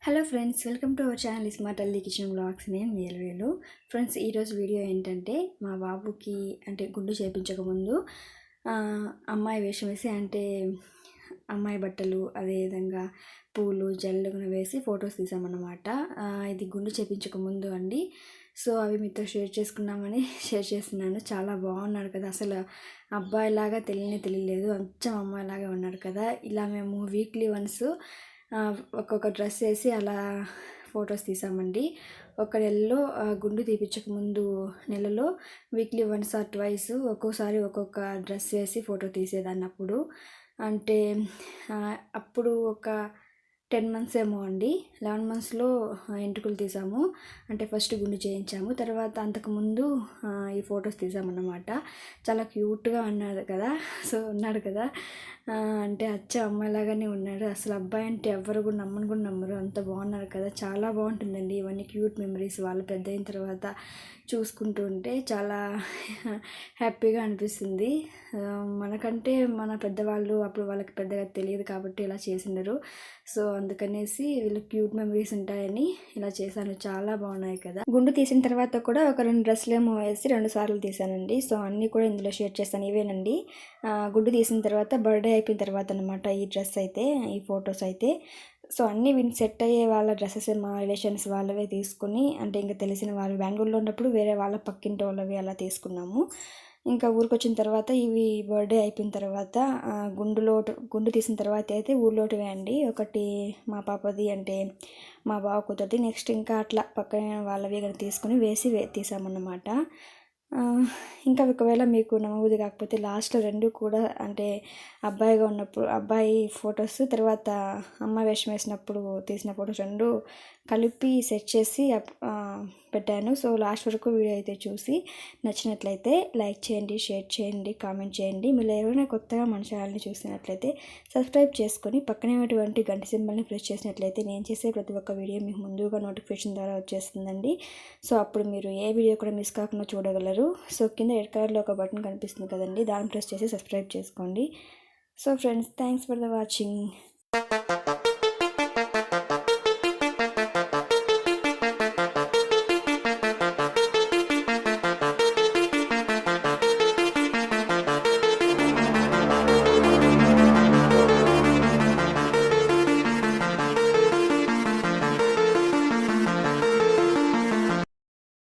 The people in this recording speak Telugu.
Hello friends, welcome to our channel Smart Alli Kitchen Blogs. నేను వేలు ఫ్రెండ్స్. ఈరోజు వీడియో ఏంటంటే మా బాబుకి గుండు చేయించకముందు అమ్మాయి వేషం వేసి అమ్మాయి బట్టలు అదేవిధంగా పూలు జల్లుగున వేసి ఫొటోస్ తీసామన్నమాట. ఇది గుండు చేయించకముందు అండి. సో అవి మీతో షేర్ చేసుకున్నామని షేర్ చేస్తున్నాను. చాలా బాగున్నాడు కదా, అసలు అబ్బాయిలాగా తెలియలేదు, అచ్చం అమ్మాయిలాగా ఉన్నాడు కదా. ఇలా మేము వీక్లీ వన్స్ ఒక్కొక్క డ్రెస్ వేసి అలా ఫొటోస్ తీసామండి. ఒక నెలలో గుండు తీపించక ముందు నెలలో వీక్లీ వన్స్ ఆర్ ట్వైస్ ఒక్కోసారి ఒక్కొక్క డ్రెస్ వేసి ఫోటో తీసేదాన్ని. అప్పుడు ఒక 10 మంత్స్ ఏమో అండి. 11 మంత్స్లో ఎంటుకలు తీసాము. ఫస్ట్ గుండు చేయించాము, తర్వాత అంతకుముందు ఈ ఫొటోస్ తీసామన్నమాట. చాలా క్యూట్గా ఉన్నాడు కదా. అచ్చ అమ్మాయిలాగానే ఉన్నాడు. అసలు అబ్బాయి అంటే ఎవరు కూడా నమ్మరు, అంత బాగున్నారు కదా. చాలా బాగుంటుందండి ఇవన్నీ క్యూట్ మెమరీస్. వాళ్ళు పెద్ద అయిన తర్వాత చూసుకుంటూ ఉంటే చాలా హ్యాపీగా అనిపిస్తుంది. మనకంటే మన పెద్దవాళ్ళు అప్పుడు వాళ్ళకి పెద్దగా తెలియదు కాబట్టి ఇలా చేసిండరు. సో అందుకనేసి వీళ్ళు క్యూట్ మెమరీస్ ఉంటాయని ఇలా చేశాను. చాలా బాగున్నాయి కదా. గుండు తీసిన తర్వాత కూడా ఒక 2 డ్రెస్సులు ఏమో వేసి 2 సార్లు తీసానండి. సో అన్నీ కూడా ఇందులో షేర్ చేస్తాను. ఇవేనండి గుండు తీసిన తర్వాత, బర్త్డే అయిపోయిన తర్వాత అనమాట ఈ డ్రెస్ అయితే, ఈ ఫొటోస్ అయితే. సో అన్నీ సెట్ అయ్యే వాళ్ళ డ్రెస్సెస్ మా రిలేషన్స్ వాళ్ళవే తీసుకుని, ఇంకా తెలిసిన వాళ్ళు బెంగళూరులో ఉన్నప్పుడు వేరే వాళ్ళ పక్కింటి వాళ్ళవి అలా తీసుకున్నాము. ఇంకా ఊరికి వచ్చిన తర్వాత ఇవి బర్త్డే అయిపోయిన తర్వాత గుండు తీసిన తర్వాత అయితే ఊర్లోటివే అండి. ఒకటి మా పాపది, మా బావ కూతురిది. నెక్స్ట్ ఇంకా అట్లా పక్కన వాళ్ళవి కూడా తీసుకుని తీసామన్నమాట. ఇంకా ఒకవేళ మీకు నమ్మబుద్ధి కాకపోతే లాస్ట్లో 2 కూడా అబ్బాయిగా ఉన్నప్పుడు అబ్బాయి ఫొటోస్, తర్వాత అమ్మాయి వేషం వేసినప్పుడు తీసిన ఫొటోస్ 2 కలిపి సెట్ చేసి పెట్టాను. సో లాస్ట్ వరకు వీడియో అయితే చూసి నచ్చినట్లయితే లైక్ చేయండి, షేర్ చేయండి, కామెంట్ చేయండి. మీరు ఎవరైనా కొత్తగా మన ఛానల్ని చూసినట్లయితే సబ్స్క్రైబ్ చేసుకొని పక్కనే ఉన్నటువంటి గంట సింబల్ని ప్రెస్ చేసినట్లయితే నేను చేసే ప్రతి ఒక్క వీడియో మీకు ముందుగా నోటిఫికేషన్ ద్వారా వచ్చేస్తుందండి. సో అప్పుడు మీరు ఏ వీడియో కూడా మిస్ కాకుండా చూడగలరు. సో కింద రెడ్ కలర్లో ఒక బటన్ కనిపిస్తుంది కదండి, దాన్ని ప్రెస్ చేసి సబ్స్క్రైబ్ చేసుకోండి. So friends, thanks for the watching.